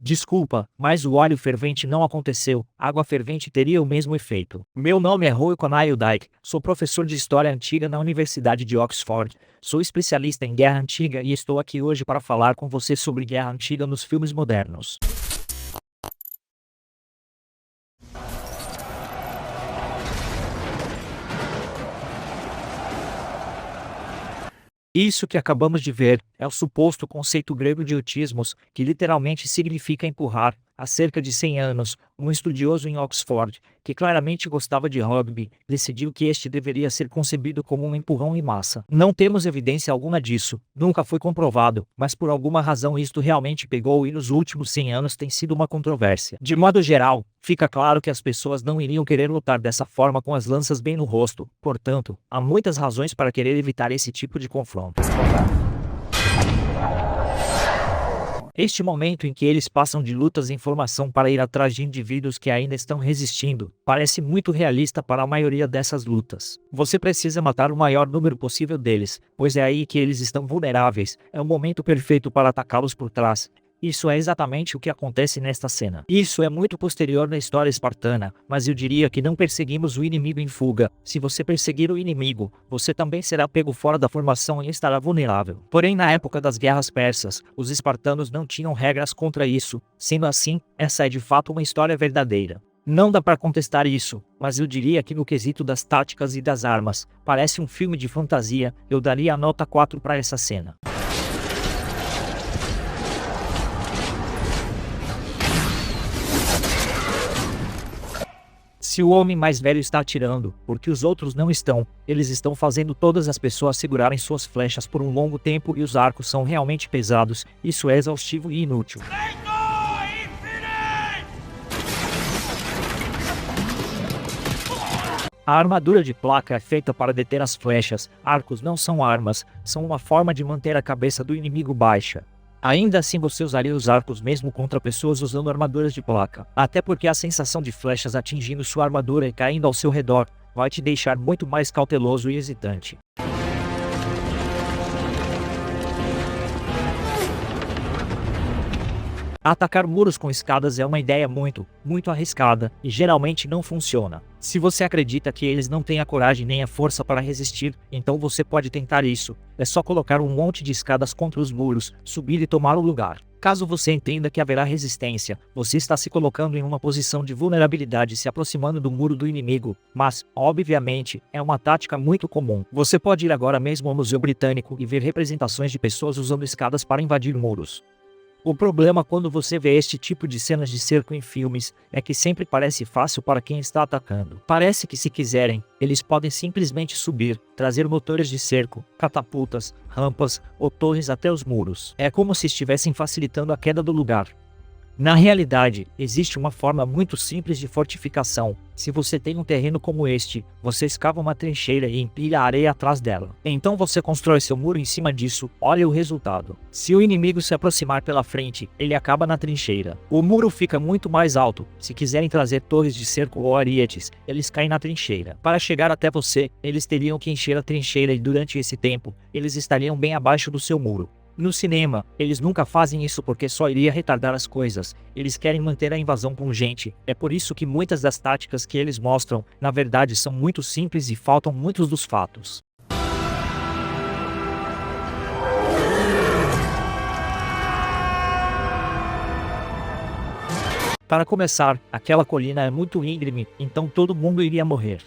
Desculpa, mas o óleo fervente não aconteceu. Água fervente teria o mesmo efeito. Meu nome é Roy Conail Dyke, sou professor de História Antiga na Universidade de Oxford. Sou especialista em Guerra Antiga e estou aqui hoje para falar com você sobre Guerra Antiga nos filmes modernos. Isso que acabamos de ver é o suposto conceito grego de utismos, que literalmente significa empurrar. Há cerca de 100 anos, um estudioso em Oxford, que claramente gostava de rugby, decidiu que este deveria ser concebido como um empurrão em massa. Não temos evidência alguma disso, nunca foi comprovado, mas por alguma razão isto realmente pegou e nos últimos 100 anos tem sido uma controvérsia. De modo geral, fica claro que as pessoas não iriam querer lutar dessa forma com as lanças bem no rosto, portanto, há muitas razões para querer evitar esse tipo de confronto. Este momento em que eles passam de lutas em formação para ir atrás de indivíduos que ainda estão resistindo, parece muito realista para a maioria dessas lutas. Você precisa matar o maior número possível deles, pois é aí que eles estão vulneráveis, é o momento perfeito para atacá-los por trás. Isso é exatamente o que acontece nesta cena. Isso é muito posterior na história espartana, mas eu diria que não perseguimos o inimigo em fuga. Se você perseguir o inimigo, você também será pego fora da formação e estará vulnerável. Porém, na época das guerras persas, os espartanos não tinham regras contra isso. Sendo assim, essa é de fato uma história verdadeira. Não dá para contestar isso, mas eu diria que no quesito das táticas e das armas, parece um filme de fantasia. Eu daria a nota 4 para essa cena. Se o homem mais velho está atirando, porque os outros não estão, eles estão fazendo todas as pessoas segurarem suas flechas por um longo tempo e os arcos são realmente pesados, isso é exaustivo e inútil. A armadura de placa é feita para deter as flechas, arcos não são armas, são uma forma de manter a cabeça do inimigo baixa. Ainda assim você usaria os arcos mesmo contra pessoas usando armaduras de placa. Até porque a sensação de flechas atingindo sua armadura e caindo ao seu redor vai te deixar muito mais cauteloso e hesitante. Atacar muros com escadas é uma ideia muito arriscada, e geralmente não funciona. Se você acredita que eles não têm a coragem nem a força para resistir, então você pode tentar isso. É só colocar um monte de escadas contra os muros, subir e tomar o lugar. Caso você entenda que haverá resistência, você está se colocando em uma posição de vulnerabilidade se aproximando do muro do inimigo, mas, obviamente, é uma tática muito comum. Você pode ir agora mesmo ao Museu Britânico e ver representações de pessoas usando escadas para invadir muros. O problema quando você vê este tipo de cenas de cerco em filmes é que sempre parece fácil para quem está atacando. Parece que se quiserem, eles podem simplesmente subir, trazer motores de cerco, catapultas, rampas ou torres até os muros. É como se estivessem facilitando a queda do lugar. Na realidade, existe uma forma muito simples de fortificação. Se você tem um terreno como este, você escava uma trincheira e empilha a areia atrás dela. Então você constrói seu muro em cima disso, olha o resultado. Se o inimigo se aproximar pela frente, ele acaba na trincheira. O muro fica muito mais alto. Se quiserem trazer torres de cerco ou arietes, eles caem na trincheira. Para chegar até você, eles teriam que encher a trincheira e durante esse tempo, eles estariam bem abaixo do seu muro. No cinema, eles nunca fazem isso porque só iria retardar as coisas. Eles querem manter a invasão pungente. É por isso que muitas das táticas que eles mostram, na verdade, são muito simples e faltam muitos dos fatos. Para começar, aquela colina é muito íngreme, então todo mundo iria morrer.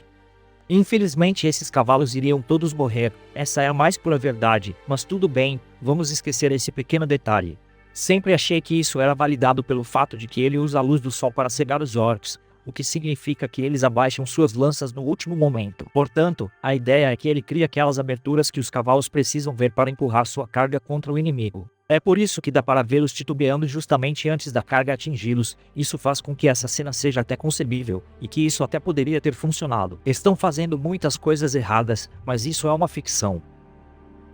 Infelizmente esses cavalos iriam todos morrer, essa é a mais pura verdade, mas tudo bem, vamos esquecer esse pequeno detalhe. Sempre achei que isso era validado pelo fato de que ele usa a luz do sol para cegar os orcs, o que significa que eles abaixam suas lanças no último momento. Portanto, a ideia é que ele cria aquelas aberturas que os cavalos precisam ver para empurrar sua carga contra o inimigo. É por isso que dá para vê-los titubeando justamente antes da carga atingi-los. Isso faz com que essa cena seja até concebível, e que isso até poderia ter funcionado. Estão fazendo muitas coisas erradas, mas isso é uma ficção.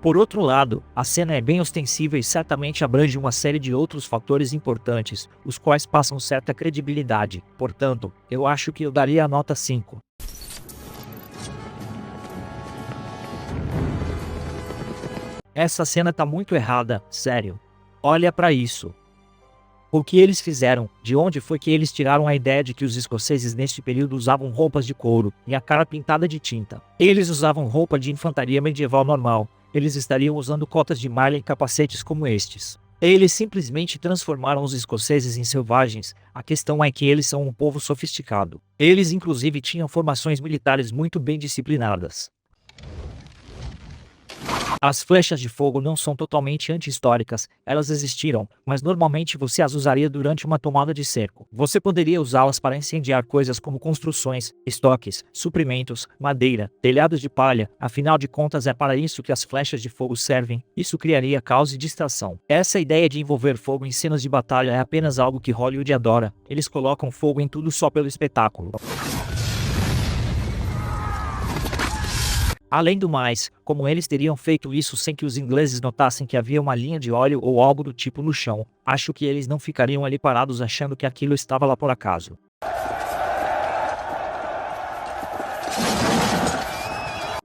Por outro lado, a cena é bem ostensiva e certamente abrange uma série de outros fatores importantes, os quais passam certa credibilidade. Portanto, eu acho que eu daria a nota 5. Essa cena tá muito errada, sério. Olha pra isso. O que eles fizeram? De onde foi que eles tiraram a ideia de que os escoceses neste período usavam roupas de couro e a cara pintada de tinta? Eles usavam roupa de infantaria medieval normal. Eles estariam usando cotas de malha e capacetes como estes. Eles simplesmente transformaram os escoceses em selvagens. A questão é que eles são um povo sofisticado. Eles inclusive tinham formações militares muito bem disciplinadas. As flechas de fogo não são totalmente anti-históricas, elas existiram, mas normalmente você as usaria durante uma tomada de cerco. Você poderia usá-las para incendiar coisas como construções, estoques, suprimentos, madeira, telhados de palha, afinal de contas é para isso que as flechas de fogo servem. Isso criaria caos e distração. Essa ideia de envolver fogo em cenas de batalha é apenas algo que Hollywood adora. Eles colocam fogo em tudo só pelo espetáculo. Além do mais, como eles teriam feito isso sem que os ingleses notassem que havia uma linha de óleo ou algo do tipo no chão, acho que eles não ficariam ali parados achando que aquilo estava lá por acaso.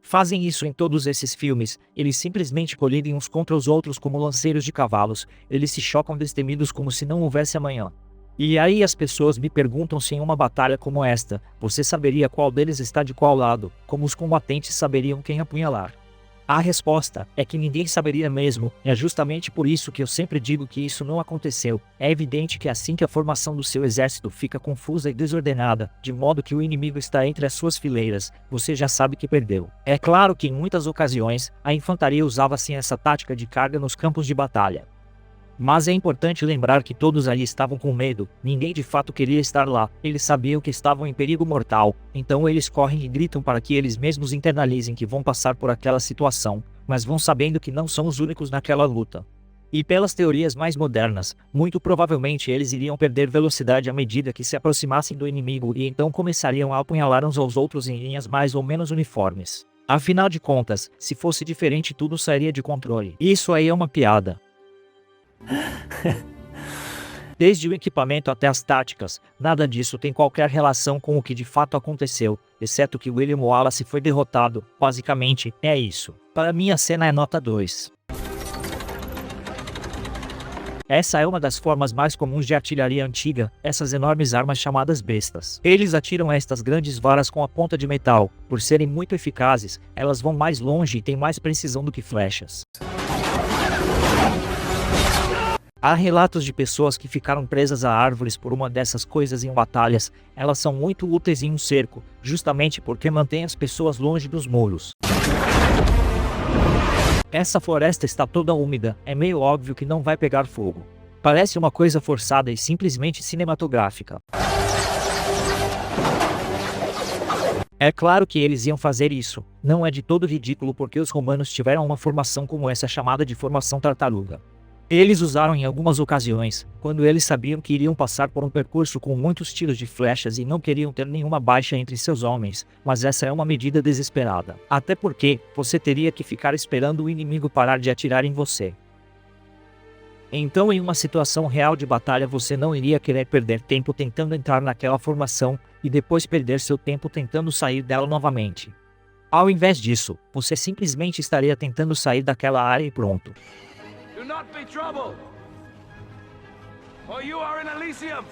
Fazem isso em todos esses filmes, eles simplesmente colidem uns contra os outros como lanceiros de cavalos, eles se chocam destemidos como se não houvesse amanhã. E aí as pessoas me perguntam se em uma batalha como esta, você saberia qual deles está de qual lado, como os combatentes saberiam quem apunhalar. A resposta é que ninguém saberia mesmo, é justamente por isso que eu sempre digo que isso não aconteceu. É evidente que assim que a formação do seu exército fica confusa e desordenada, de modo que o inimigo está entre as suas fileiras, você já sabe que perdeu. É claro que em muitas ocasiões, a infantaria usava sim essa tática de carga nos campos de batalha. Mas é importante lembrar que todos ali estavam com medo, ninguém de fato queria estar lá, eles sabiam que estavam em perigo mortal, então eles correm e gritam para que eles mesmos internalizem que vão passar por aquela situação, mas vão sabendo que não são os únicos naquela luta. E pelas teorias mais modernas, muito provavelmente eles iriam perder velocidade à medida que se aproximassem do inimigo e então começariam a apunhalar uns aos outros em linhas mais ou menos uniformes. Afinal de contas, se fosse diferente tudo sairia de controle. Isso aí é uma piada. Desde o equipamento até as táticas, nada disso tem qualquer relação com o que de fato aconteceu, exceto que William Wallace foi derrotado, basicamente, é isso. Para mim a cena é nota 2. Essa é uma das formas mais comuns de artilharia antiga, essas enormes armas chamadas bestas. Eles atiram estas grandes varas com a ponta de metal, por serem muito eficazes, elas vão mais longe e têm mais precisão do que flechas. Há relatos de pessoas que ficaram presas a árvores por uma dessas coisas em batalhas. Elas são muito úteis em um cerco, justamente porque mantêm as pessoas longe dos muros. Essa floresta está toda úmida, é meio óbvio que não vai pegar fogo. Parece uma coisa forçada e simplesmente cinematográfica. É claro que eles iam fazer isso, não é de todo ridículo porque os romanos tiveram uma formação como essa chamada de formação tartaruga. Eles usaram em algumas ocasiões, quando eles sabiam que iriam passar por um percurso com muitos tiros de flechas e não queriam ter nenhuma baixa entre seus homens, mas essa é uma medida desesperada. Até porque, você teria que ficar esperando o inimigo parar de atirar em você. Então em uma situação real de batalha você não iria querer perder tempo tentando entrar naquela formação, e depois perder seu tempo tentando sair dela novamente. Ao invés disso, você simplesmente estaria tentando sair daquela área e pronto. Do not be troubled, for you are in Elysium,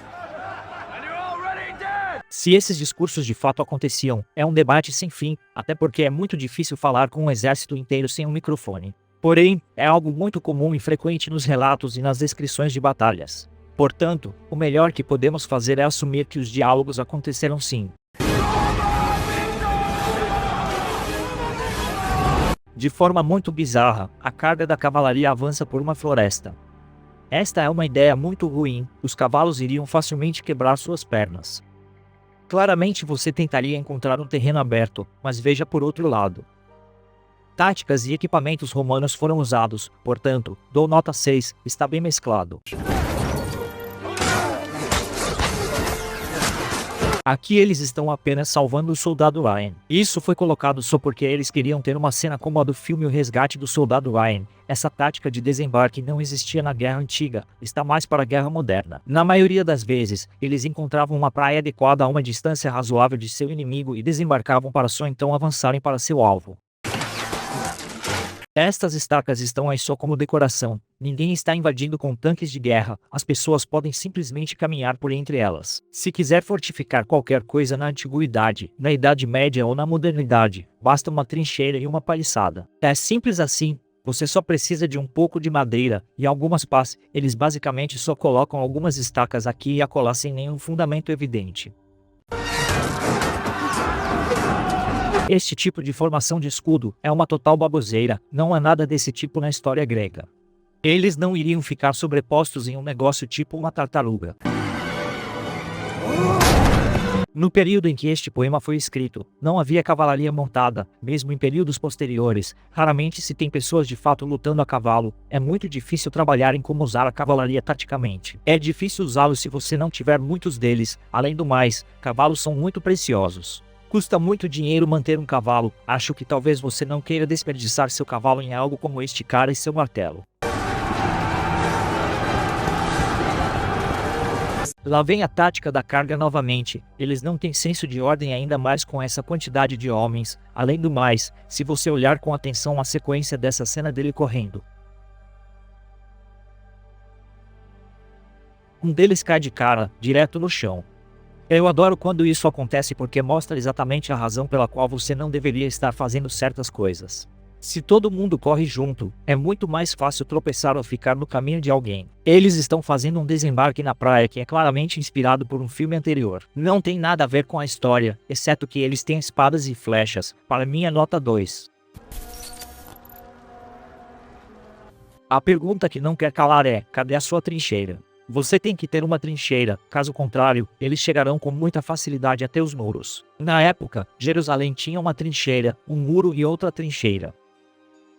and you're already dead! Se esses discursos de fato aconteciam, é um debate sem fim, até porque é muito difícil falar com um exército inteiro sem um microfone. Porém, é algo muito comum e frequente nos relatos e nas descrições de batalhas. Portanto, o melhor que podemos fazer é assumir que os diálogos aconteceram sim. De forma muito bizarra, a carga da cavalaria avança por uma floresta. Esta é uma ideia muito ruim, os cavalos iriam facilmente quebrar suas pernas. Claramente você tentaria encontrar um terreno aberto, mas veja por outro lado. Táticas e equipamentos romanos foram usados, portanto, dou nota 6, está bem mesclado. Aqui eles estão apenas salvando o soldado Ryan. Isso foi colocado só porque eles queriam ter uma cena como a do filme O Resgate do Soldado Ryan. Essa tática de desembarque não existia na Guerra Antiga, está mais para a Guerra Moderna. Na maioria das vezes, eles encontravam uma praia adequada a uma distância razoável de seu inimigo e desembarcavam para só então avançarem para seu alvo. Estas estacas estão aí só como decoração. Ninguém está invadindo com tanques de guerra, as pessoas podem simplesmente caminhar por entre elas. Se quiser fortificar qualquer coisa na antiguidade, na Idade Média ou na modernidade, basta uma trincheira e uma paliçada. É simples assim. Você só precisa de um pouco de madeira e algumas pás. Eles basicamente só colocam algumas estacas aqui e acolá sem nenhum fundamento evidente. Este tipo de formação de escudo é uma total baboseira, não há nada desse tipo na história grega. Eles não iriam ficar sobrepostos em um negócio tipo uma tartaruga. No período em que este poema foi escrito, não havia cavalaria montada, mesmo em períodos posteriores, raramente se tem pessoas de fato lutando a cavalo, é muito difícil trabalhar em como usar a cavalaria taticamente. É difícil usá-los se você não tiver muitos deles, além do mais, cavalos são muito preciosos. Custa muito dinheiro manter um cavalo, acho que talvez você não queira desperdiçar seu cavalo em algo como este cara e seu martelo. Lá vem a tática da carga novamente, eles não têm senso de ordem ainda mais com essa quantidade de homens, além do mais, se você olhar com atenção a sequência dessa cena dele correndo. Um deles cai de cara, direto no chão. Eu adoro quando isso acontece porque mostra exatamente a razão pela qual você não deveria estar fazendo certas coisas. Se todo mundo corre junto, é muito mais fácil tropeçar ou ficar no caminho de alguém. Eles estão fazendo um desembarque na praia que é claramente inspirado por um filme anterior. Não tem nada a ver com a história, exceto que eles têm espadas e flechas, para mim é nota 2. A pergunta que não quer calar é, cadê a sua trincheira? Você tem que ter uma trincheira, caso contrário, eles chegarão com muita facilidade até os muros. Na época, Jerusalém tinha uma trincheira, um muro e outra trincheira.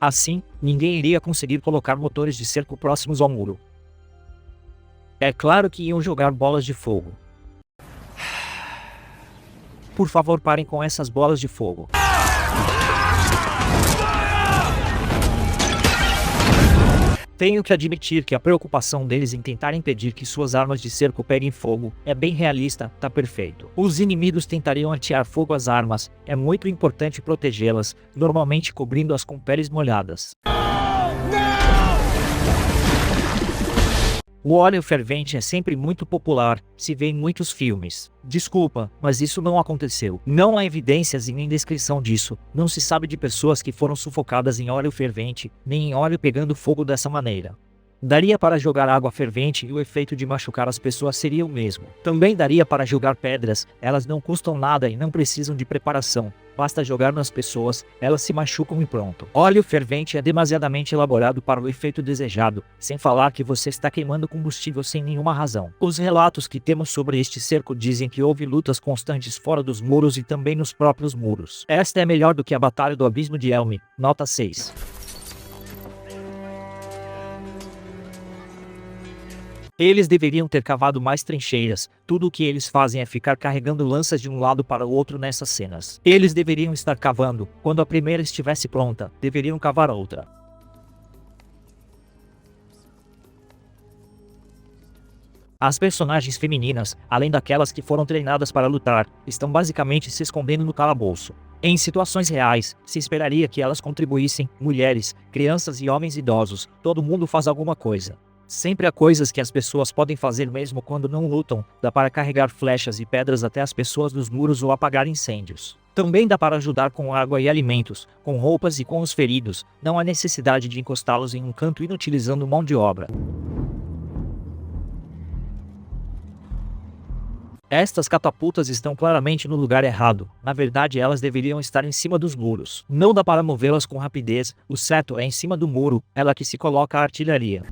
Assim, ninguém iria conseguir colocar motores de cerco próximos ao muro. É claro que iam jogar bolas de fogo. Por favor, parem com essas bolas de fogo. Tenho que admitir que a preocupação deles em tentar impedir que suas armas de cerco peguem fogo é bem realista, tá perfeito. Os inimigos tentariam atear fogo às armas, é muito importante protegê-las, normalmente cobrindo-as com peles molhadas. O óleo fervente é sempre muito popular, se vê em muitos filmes. Desculpa, mas isso não aconteceu. Não há evidências e nem descrição disso. Não se sabe de pessoas que foram sufocadas em óleo fervente, nem em óleo pegando fogo dessa maneira. Daria para jogar água fervente e o efeito de machucar as pessoas seria o mesmo. Também daria para jogar pedras, elas não custam nada e não precisam de preparação. Basta jogar nas pessoas, elas se machucam e pronto. Óleo fervente é demasiadamente elaborado para o efeito desejado, sem falar que você está queimando combustível sem nenhuma razão. Os relatos que temos sobre este cerco dizem que houve lutas constantes fora dos muros e também nos próprios muros. Esta é melhor do que a Batalha do Abismo de Helm, nota 6. Eles deveriam ter cavado mais trincheiras, tudo o que eles fazem é ficar carregando lanças de um lado para o outro nessas cenas. Eles deveriam estar cavando, quando a primeira estivesse pronta, deveriam cavar outra. As personagens femininas, além daquelas que foram treinadas para lutar, estão basicamente se escondendo no calabouço. Em situações reais, se esperaria que elas contribuíssem, mulheres, crianças e homens idosos, todo mundo faz alguma coisa. Sempre há coisas que as pessoas podem fazer mesmo quando não lutam, dá para carregar flechas e pedras até as pessoas dos muros ou apagar incêndios. Também dá para ajudar com água e alimentos, com roupas e com os feridos, não há necessidade de encostá-los em um canto inutilizando mão de obra. Estas catapultas estão claramente no lugar errado, na verdade elas deveriam estar em cima dos muros. Não dá para movê-las com rapidez, o certo é em cima do muro, é lá que se coloca a artilharia.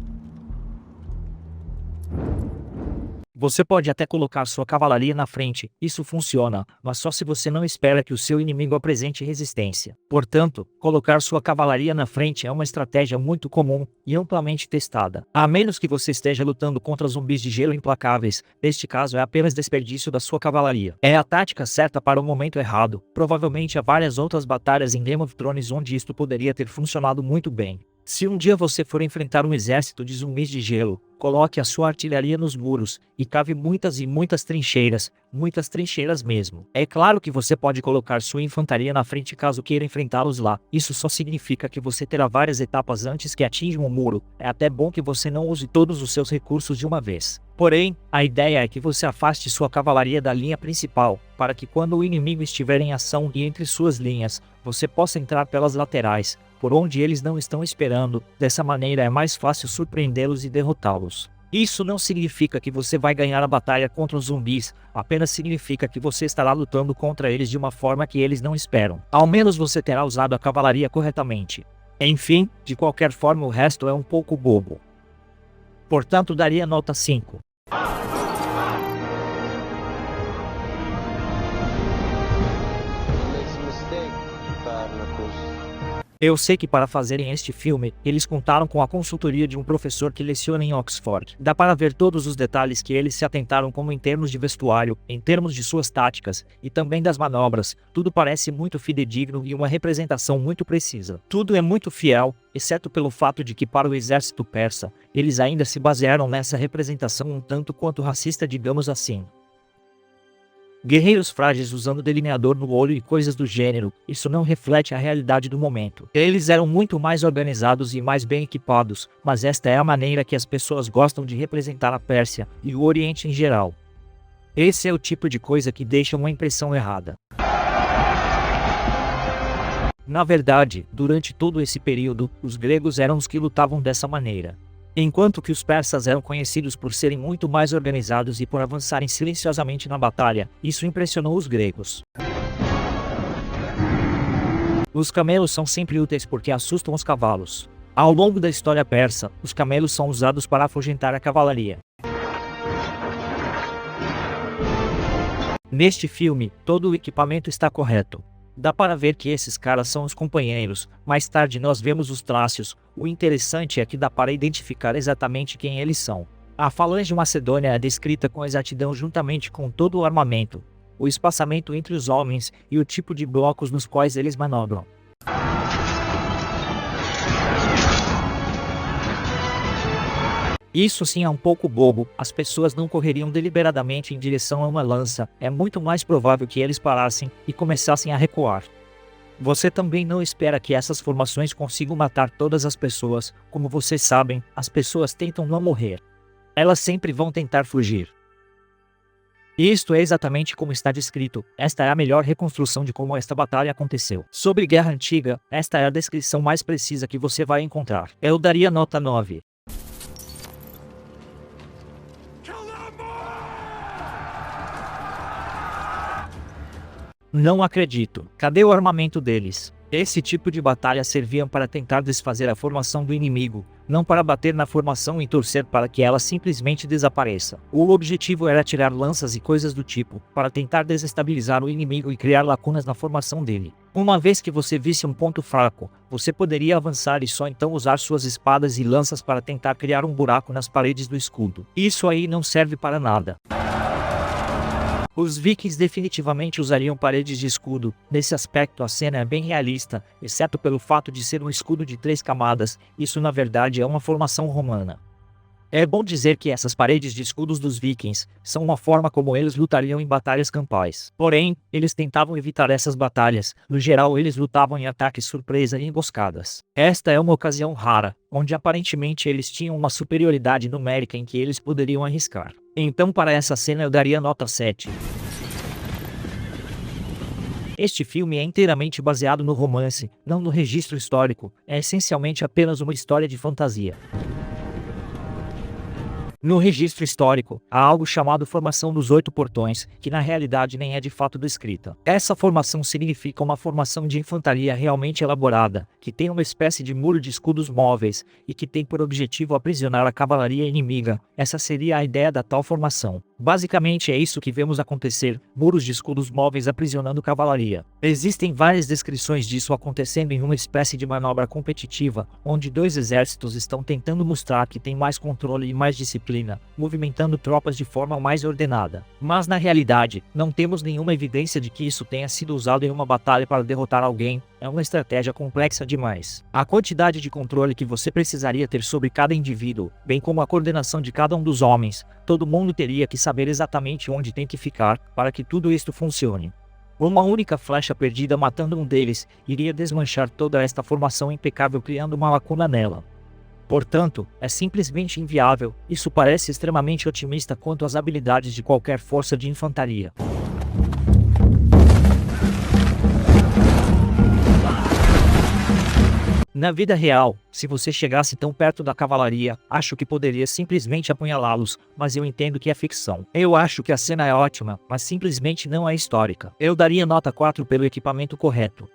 Você pode até colocar sua cavalaria na frente, isso funciona, mas só se você não espera que o seu inimigo apresente resistência. Portanto, colocar sua cavalaria na frente é uma estratégia muito comum e amplamente testada. A menos que você esteja lutando contra zumbis de gelo implacáveis, neste caso é apenas desperdício da sua cavalaria. É a tática certa para o momento errado, provavelmente há várias outras batalhas em Game of Thrones onde isto poderia ter funcionado muito bem. Se um dia você for enfrentar um exército de zumbis de gelo, coloque a sua artilharia nos muros e cave muitas e muitas trincheiras mesmo. É claro que você pode colocar sua infantaria na frente caso queira enfrentá-los lá. Isso só significa que você terá várias etapas antes que atinjam o muro. É até bom que você não use todos os seus recursos de uma vez. Porém, a ideia é que você afaste sua cavalaria da linha principal, para que quando o inimigo estiver em ação e entre suas linhas, você possa entrar pelas laterais, por onde eles não estão esperando. Dessa maneira é mais fácil surpreendê-los e derrotá-los. Isso não significa que você vai ganhar a batalha contra os zumbis, apenas significa que você estará lutando contra eles de uma forma que eles não esperam. Ao menos você terá usado a cavalaria corretamente. Enfim, de qualquer forma o resto é um pouco bobo. Portanto daria nota 5. Eu sei que para fazerem este filme, eles contaram com a consultoria de um professor que leciona em Oxford. Dá para ver todos os detalhes que eles se atentaram, como em termos de vestuário, em termos de suas táticas, e também das manobras. Tudo parece muito fidedigno e uma representação muito precisa. Tudo é muito fiel, exceto pelo fato de que para o exército persa, eles ainda se basearam nessa representação um tanto quanto racista, digamos assim. Guerreiros frágeis usando delineador no olho e coisas do gênero, isso não reflete a realidade do momento. Eles eram muito mais organizados e mais bem equipados, mas esta é a maneira que as pessoas gostam de representar a Pérsia e o Oriente em geral. Esse é o tipo de coisa que deixa uma impressão errada. Na verdade, durante todo esse período, os gregos eram os que lutavam dessa maneira. Enquanto que os persas eram conhecidos por serem muito mais organizados e por avançarem silenciosamente na batalha, isso impressionou os gregos. Os camelos são sempre úteis porque assustam os cavalos. Ao longo da história persa, os camelos são usados para afugentar a cavalaria. Neste filme, todo o equipamento está correto. Dá para ver que esses caras são os companheiros. Mais tarde nós vemos os trácios. O interessante é que dá para identificar exatamente quem eles são. A falange macedônia é descrita com exatidão juntamente com todo o armamento, o espaçamento entre os homens e o tipo de blocos nos quais eles manobram. Isso sim é um pouco bobo, as pessoas não correriam deliberadamente em direção a uma lança, é muito mais provável que eles parassem e começassem a recuar. Você também não espera que essas formações consigam matar todas as pessoas, como vocês sabem, as pessoas tentam não morrer. Elas sempre vão tentar fugir. E isto é exatamente como está descrito, esta é a melhor reconstrução de como esta batalha aconteceu. Sobre Guerra Antiga, esta é a descrição mais precisa que você vai encontrar. Eu daria nota 9. Não acredito. Cadê o armamento deles? Esse tipo de batalha servia para tentar desfazer a formação do inimigo, não para bater na formação e torcer para que ela simplesmente desapareça. O objetivo era tirar lanças e coisas do tipo, para tentar desestabilizar o inimigo e criar lacunas na formação dele. Uma vez que você visse um ponto fraco, você poderia avançar e só então usar suas espadas e lanças para tentar criar um buraco nas paredes do escudo. Isso aí não serve para nada. Os vikings definitivamente usariam paredes de escudo. Nesse aspecto a cena é bem realista, exceto pelo fato de ser um escudo de 3 camadas, isso na verdade é uma formação romana. É bom dizer que essas paredes de escudos dos vikings são uma forma como eles lutariam em batalhas campais. Porém, eles tentavam evitar essas batalhas, no geral eles lutavam em ataques surpresa e emboscadas. Esta é uma ocasião rara, onde aparentemente eles tinham uma superioridade numérica em que eles poderiam arriscar. Então para essa cena eu daria nota 7. Este filme é inteiramente baseado no romance, não no registro histórico, é essencialmente apenas uma história de fantasia. No registro histórico, há algo chamado Formação dos 8 Portões, que na realidade nem é de fato descrita. Essa formação significa uma formação de infantaria realmente elaborada, que tem uma espécie de muro de escudos móveis, e que tem por objetivo aprisionar a cavalaria inimiga. Essa seria a ideia da tal formação. Basicamente é isso que vemos acontecer, muros de escudos móveis aprisionando cavalaria. Existem várias descrições disso acontecendo em uma espécie de manobra competitiva, onde 2 exércitos estão tentando mostrar que têm mais controle e mais disciplina disciplina, movimentando tropas de forma mais ordenada. Mas na realidade, não temos nenhuma evidência de que isso tenha sido usado em uma batalha para derrotar alguém. É uma estratégia complexa demais. A quantidade de controle que você precisaria ter sobre cada indivíduo, bem como a coordenação de cada um dos homens, todo mundo teria que saber exatamente onde tem que ficar para que tudo isto funcione. Uma única flecha perdida matando um deles iria desmanchar toda esta formação impecável, criando uma lacuna nela. Portanto, é simplesmente inviável. Isso parece extremamente otimista quanto às habilidades de qualquer força de infantaria. Na vida real, se você chegasse tão perto da cavalaria, acho que poderia simplesmente apunhalá-los, mas eu entendo que é ficção. Eu acho que a cena é ótima, mas simplesmente não é histórica. Eu daria nota 4 pelo equipamento correto.